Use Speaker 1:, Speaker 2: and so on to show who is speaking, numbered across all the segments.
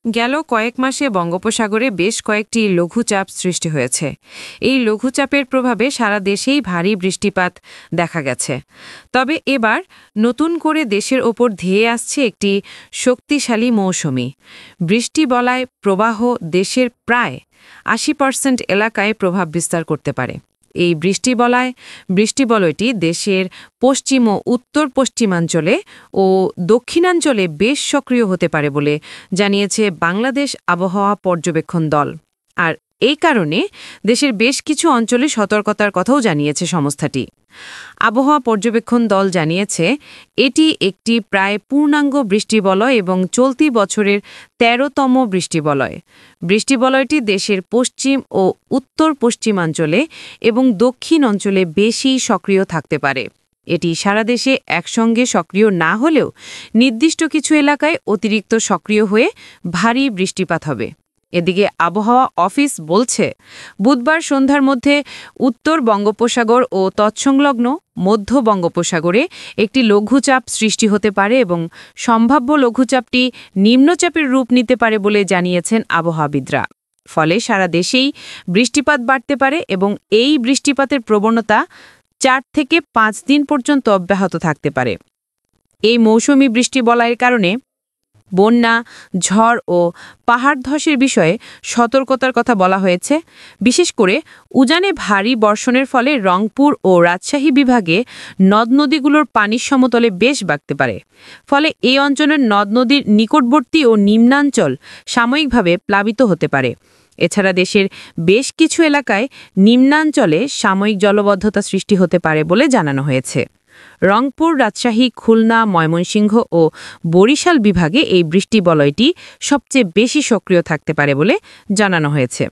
Speaker 1: গেল কয়েক মাসে বঙ্গোপসাগরে বেশ কয়েকটি লঘুচাপ সৃষ্টি হয়েছে। এই লঘুচাপের প্রভাবে সারা দেশেই ভারী বৃষ্টিপাত দেখা গেছে। তবে এবার নতুন করে দেশের ওপর ধেয়ে আসছে একটি শক্তিশালী মৌসুমি বৃষ্টিবলয় প্রবাহ। দেশের প্রায় ৮০% এলাকায় প্রভাব বিস্তার করতে পারে। এই বৃষ্টিবলয়টি দেশের পশ্চিম ও উত্তর পশ্চিমাঞ্চলে ও দক্ষিণাঞ্চলে বেশ সক্রিয় হতে পারে বলে জানিয়েছে বাংলাদেশ আবহাওয়া পর্যবেক্ষণ দল। আর এই কারণে দেশের বেশ কিছু অঞ্চলে সতর্কতার কথাও জানিয়েছে সংস্থাটি। আবহাওয়া পর্যবেক্ষণ দল জানিয়েছে এটি একটি প্রায় পূর্ণাঙ্গ বৃষ্টিবলয় এবং চলতি বছরের ১৩তম বৃষ্টিবলয়। বৃষ্টিবলয়টি দেশের পশ্চিম ও উত্তর পশ্চিমাঞ্চলে এবং দক্ষিণ অঞ্চলে বেশি সক্রিয় থাকতে পারে। এটি সারা দেশে একসঙ্গে সক্রিয় না হলেও নির্দিষ্ট কিছু এলাকায় অতিরিক্ত সক্রিয় হয়ে ভারী বৃষ্টিপাত হবে। এদিকে আবহাওয়া অফিস বলছে বুধবার সন্ধ্যার মধ্যে উত্তর বঙ্গোপসাগর ও তৎসংলগ্ন মধ্য বঙ্গোপসাগরে একটি লঘুচাপ সৃষ্টি হতে পারে এবং সম্ভাব্য লঘুচাপটি নিম্নচাপের রূপ নিতে পারে বলে জানিয়েছেন আবহাওয়াবিদরা। ফলে সারা দেশেই বৃষ্টিপাত বাড়তে পারে এবং এই বৃষ্টিপাতের প্রবণতা ৪ থেকে ৫ দিন পর্যন্ত অব্যাহত থাকতে পারে। এই মৌসুমি বৃষ্টিবলয়ের কারণে বন্যা, ঝড় ও পাহাড় ধসের বিষয়ে সতর্কতার কথা বলা হয়েছে। বিশেষ করে উজানে ভারী বর্ষণের ফলে রংপুর ও রাজশাহী বিভাগে নদ-নদীগুলোর পানির সমতলে বেশ বাড়তে পারে। ফলে এই অঞ্চলের নদ-নদীর নিকটবর্তী ও নিম্নাঞ্চল সাময়িকভাবে প্লাবিত হতে পারে। এছাড়া দেশের বেশ কিছু এলাকায় নিম্নাঞ্চলে সাময়িক জলবদ্ধতা সৃষ্টি হতে পারে বলে জানানো হয়েছে। রংপুর, রাজশাহী, খুলনা, ময়মনসিংহ ও বরিশাল বিভাগে এই বৃষ্টিবলয়টি সবচেয়ে বেশি সক্রিয় থাকতে পারে বলে জানানো হয়েছে।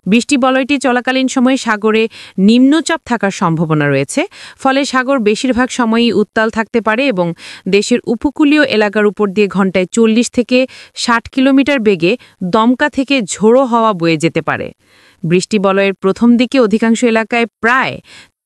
Speaker 1: বৃষ্টিবলয়টি চলাকালীন সময়ে সাগরে নিম্নচাপ থাকার সম্ভাবনা রয়েছে। ফলে সাগর বেশিরভাগ সময়ই উত্তাল থাকতে পারে এবং দেশের উপকূলীয় এলাকার উপর দিয়ে ঘন্টায় ৪০ থেকে ৬০ কিলোমিটার বেগে দমকা থেকে ঝোড়ো হাওয়া বয়ে যেতে পারে। বৃষ্টিবলয়ের প্রথম দিকে অধিকাংশ এলাকায় প্রায়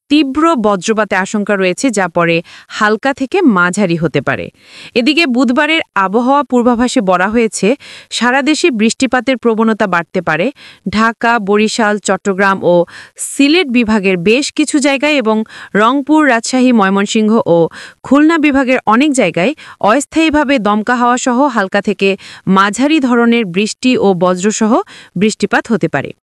Speaker 1: তীব্র বজ্রপাতের আশঙ্কা রয়েছে, যা পরে হালকা থেকে মাঝারি হতে পারে। এদিকে বুধবারের আবহাওয়া পূর্বাভাসে বলা হয়েছে সারা দেশে বৃষ্টিপাতের প্রবণতা বাড়তে পারে। ঢাকা, বরিশাল, চট্টগ্রাম ও সিলেট বিভাগের বেশ কিছু জায়গায় এবং রংপুর, রাজশাহী, ময়মনসিংহ ও খুলনা বিভাগের অনেক জায়গায় অস্থায়ীভাবে দমকা হাওয়া সহ হালকা থেকে মাঝারি ধরনের বৃষ্টি ও বজ্রসহ বৃষ্টিপাত হতে পারে।